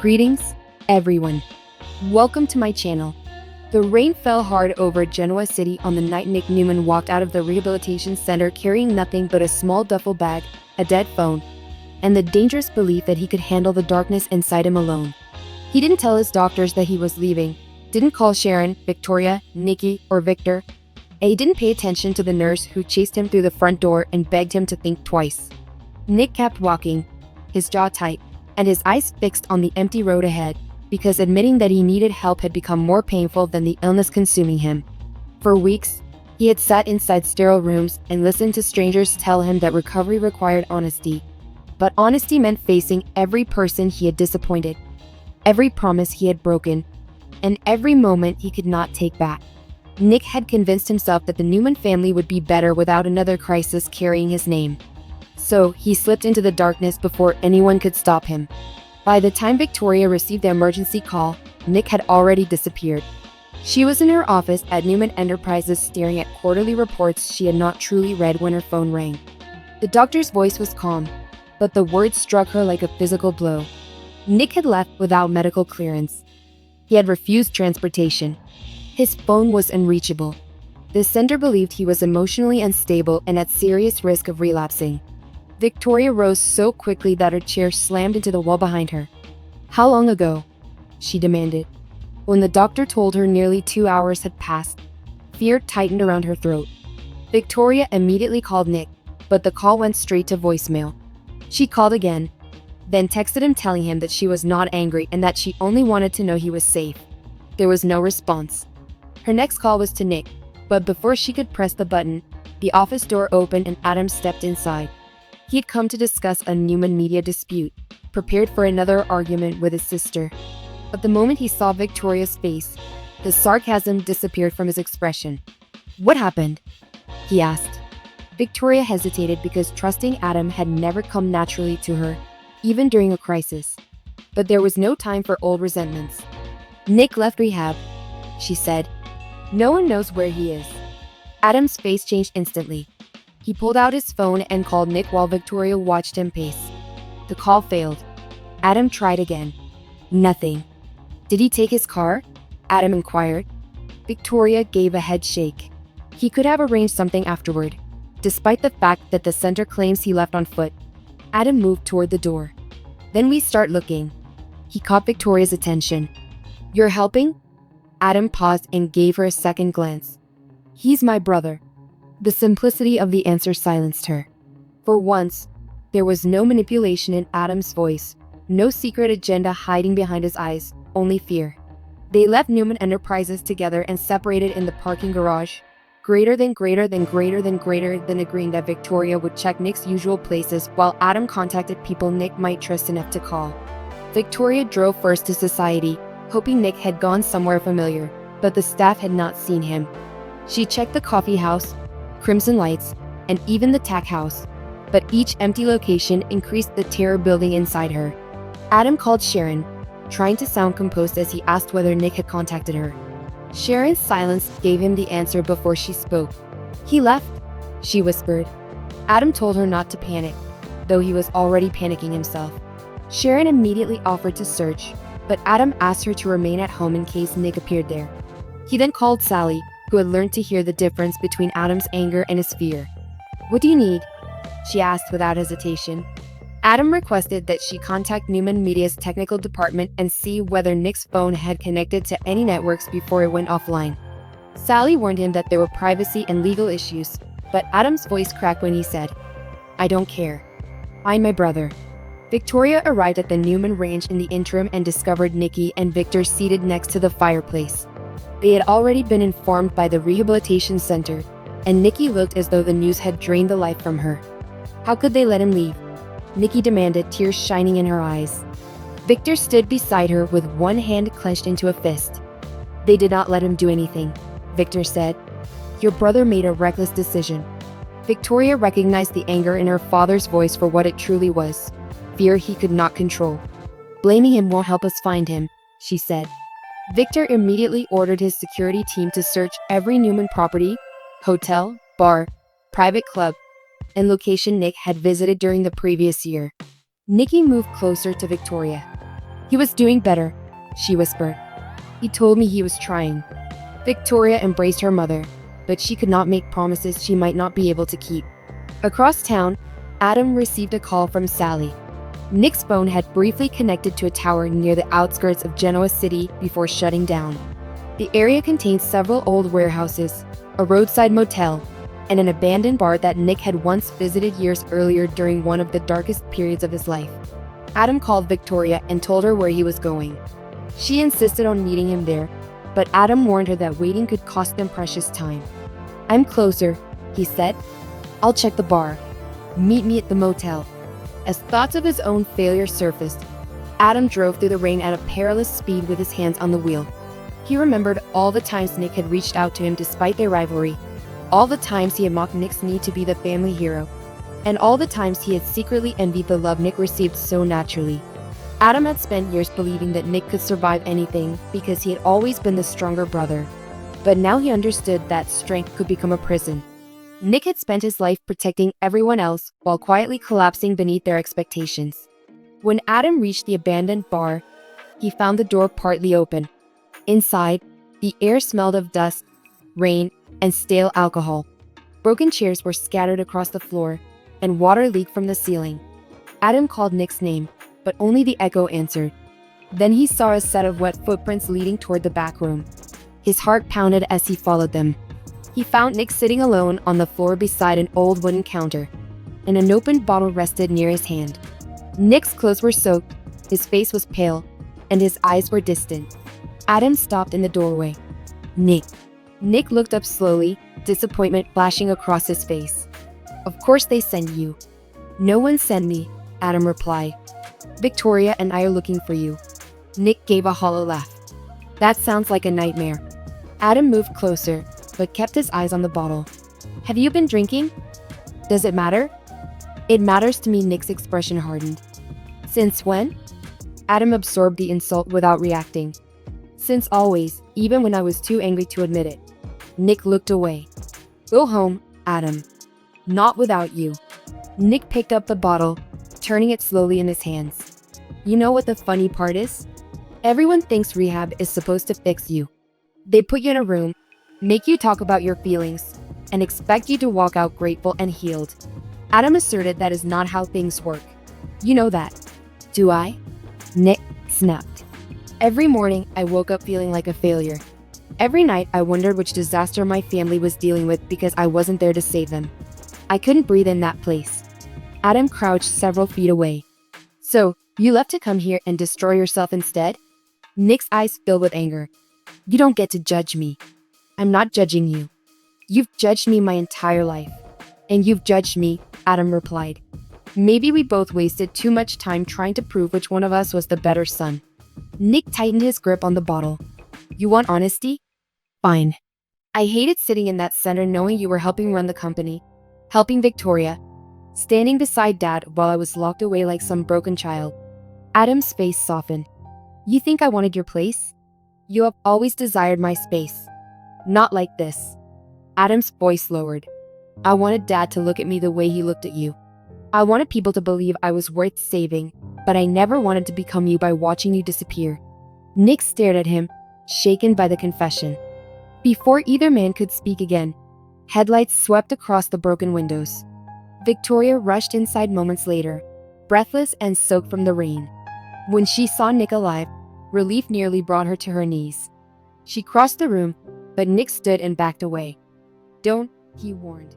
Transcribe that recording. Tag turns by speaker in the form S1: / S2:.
S1: Greetings, everyone. Welcome to my channel. The rain fell hard over Genoa City on the night Nick Newman walked out of the rehabilitation center carrying nothing but a small duffel bag, a dead phone, and the dangerous belief that he could handle the darkness inside him alone. He didn't tell his doctors that he was leaving, didn't call Sharon, Victoria, Nikki, or Victor, and he didn't pay attention to the nurse who chased him through the front door and begged him to think twice. Nick kept walking, his jaw tight, and his eyes fixed on the empty road ahead, because admitting that he needed help had become more painful than the illness consuming him. For weeks, he had sat inside sterile rooms and listened to strangers tell him that recovery required honesty. But honesty meant facing every person he had disappointed, every promise he had broken, and every moment he could not take back. Nick had convinced himself that the Newman family would be better without another crisis carrying his name. So he slipped into the darkness before anyone could stop him. By the time Victoria received the emergency call, Nick had already disappeared. She was in her office at Newman Enterprises staring at quarterly reports she had not truly read when her phone rang. The doctor's voice was calm, but the words struck her like a physical blow. Nick had left without medical clearance. He had refused transportation. His phone was unreachable. The center believed he was emotionally unstable and at serious risk of relapsing. Victoria rose so quickly that her chair slammed into the wall behind her. "How long ago?" she demanded. When the doctor told her nearly 2 hours had passed, fear tightened around her throat. Victoria immediately called Nick, but the call went straight to voicemail. She called again, then texted him telling him that she was not angry and that she only wanted to know he was safe. There was no response. Her next call was to Nick, but before she could press the button, the office door opened and Adam stepped inside. He had come to discuss a Newman media dispute, prepared for another argument with his sister. But the moment he saw Victoria's face, the sarcasm disappeared from his expression. "What happened?" he asked. Victoria hesitated because trusting Adam had never come naturally to her, even during a crisis. But there was no time for old resentments. "Nick left rehab," she said. "No one knows where he is." Adam's face changed instantly. He pulled out his phone and called Nick while Victoria watched him pace. The call failed. Adam tried again. Nothing. "Did he take his car?" Adam inquired. Victoria gave a head shake. He could have arranged something afterward, despite the fact that the center claims he left on foot. Adam moved toward the door. "Then we start looking." He caught Victoria's attention. "You're helping?" Adam paused and gave her a second glance. "He's my brother." The simplicity of the answer silenced her. For once, there was no manipulation in Adam's voice, no secret agenda hiding behind his eyes, only fear. They left Newman Enterprises together and separated in the parking garage, greater than agreeing that Victoria would check Nick's usual places while Adam contacted people Nick might trust enough to call. Victoria drove first to Society, hoping Nick had gone somewhere familiar, but the staff had not seen him. She checked the coffee house, Crimson Lights, and even the tack house, but each empty location increased the terror building inside her. Adam called Sharon, trying to sound composed as he asked whether Nick had contacted her. Sharon's silence gave him the answer before she spoke. "He left," she whispered. Adam told her not to panic, though he was already panicking himself. Sharon immediately offered to search, but Adam asked her to remain at home in case Nick appeared there. He then called Sally, who had learned to hear the difference between Adam's anger and his fear. "What do you need?" she asked without hesitation. Adam requested that she contact Newman Media's technical department and see whether Nick's phone had connected to any networks before it went offline. Sally warned him that there were privacy and legal issues, but Adam's voice cracked when he said, "I don't care. I'm my brother." Victoria arrived at the Newman ranch in the interim and discovered Nikki and Victor seated next to the fireplace. They had already been informed by the rehabilitation center, and Nikki looked as though the news had drained the life from her. How could they let him leave? Nikki demanded, tears shining in her eyes. Victor stood beside her with one hand clenched into a fist. "They did not let him do anything," Victor said. "Your brother made a reckless decision." Victoria recognized the anger in her father's voice for what it truly was, fear he could not control. "Blaming him won't help us find him," she said. Victor immediately ordered his security team to search every Newman property, hotel, bar, private club, and location Nick had visited during the previous year. Nikki moved closer to Victoria. He was doing better, she whispered. He told me he was trying. Victoria embraced her mother, but she could not make promises she might not be able to keep. Across town, Adam received a call from Sally. Nick's phone had briefly connected to a tower near the outskirts of Genoa City before shutting down. The area contained several old warehouses, a roadside motel, and an abandoned bar that Nick had once visited years earlier during one of the darkest periods of his life. Adam called Victoria and told her where he was going. She insisted on meeting him there, but Adam warned her that waiting could cost them precious time. "I'm closer," he said. "I'll check the bar. Meet me at the motel." As thoughts of his own failure surfaced, Adam drove through the rain at a perilous speed with his hands on the wheel. He remembered all the times Nick had reached out to him despite their rivalry, all the times he had mocked Nick's need to be the family hero, and all the times he had secretly envied the love Nick received so naturally. Adam had spent years believing that Nick could survive anything because he had always been the stronger brother. But now he understood that strength could become a prison. Nick had spent his life protecting everyone else while quietly collapsing beneath their expectations. When Adam reached the abandoned bar, he found the door partly open. Inside, the air smelled of dust, rain, and stale alcohol. Broken chairs were scattered across the floor, and water leaked from the ceiling. Adam called Nick's name, but only the echo answered. Then he saw a set of wet footprints leading toward the back room. His heart pounded as he followed them. He found Nick sitting alone on the floor beside an old wooden counter, and an opened bottle rested near his hand. Nick's clothes were soaked, his face was pale, and his eyes were distant. Adam stopped in the doorway. "Nick." Nick looked up slowly, disappointment flashing across his face. "Of course they sent you." "No one sent me," Adam replied. "Victoria and I are looking for you." Nick gave a hollow laugh. "That sounds like a nightmare." Adam moved closer, but kept his eyes on the bottle. "Have you been drinking?" "Does it matter?" "It matters to me," Nick's expression hardened. "Since when?" Adam absorbed the insult without reacting. "Since always, even when I was too angry to admit it." Nick looked away. "Go home, Adam. Not without you." Nick picked up the bottle, turning it slowly in his hands. "You know what the funny part is? Everyone thinks rehab is supposed to fix you. They put you in a room, make you talk about your feelings, and expect you to walk out grateful and healed." Adam asserted that is not how things work. "You know that." "Do I?" Nick snapped. "Every morning, I woke up feeling like a failure. Every night, I wondered which disaster my family was dealing with because I wasn't there to save them. I couldn't breathe in that place." Adam crouched several feet away. "So, you left to come here and destroy yourself instead?" Nick's eyes filled with anger. "You don't get to judge me." "I'm not judging you. You've judged me my entire life." "And you've judged me," Adam replied. "Maybe we both wasted too much time trying to prove which one of us was the better son." Nick tightened his grip on the bottle. "You want honesty? Fine. I hated sitting in that center knowing you were helping run the company, helping Victoria, standing beside Dad while I was locked away like some broken child." Adam's face softened. "You think I wanted your place? You have always desired my space. Not like this." Adam's voice lowered. "I wanted Dad to look at me the way he looked at you. I wanted people to believe I was worth saving, but I never wanted to become you by watching you disappear." Nick stared at him, shaken by the confession. Before either man could speak again, headlights swept across the broken windows. Victoria rushed inside moments later, breathless and soaked from the rain. When she saw Nick alive, relief nearly brought her to her knees. She crossed the room, but Nick stood and backed away. "Don't," he warned.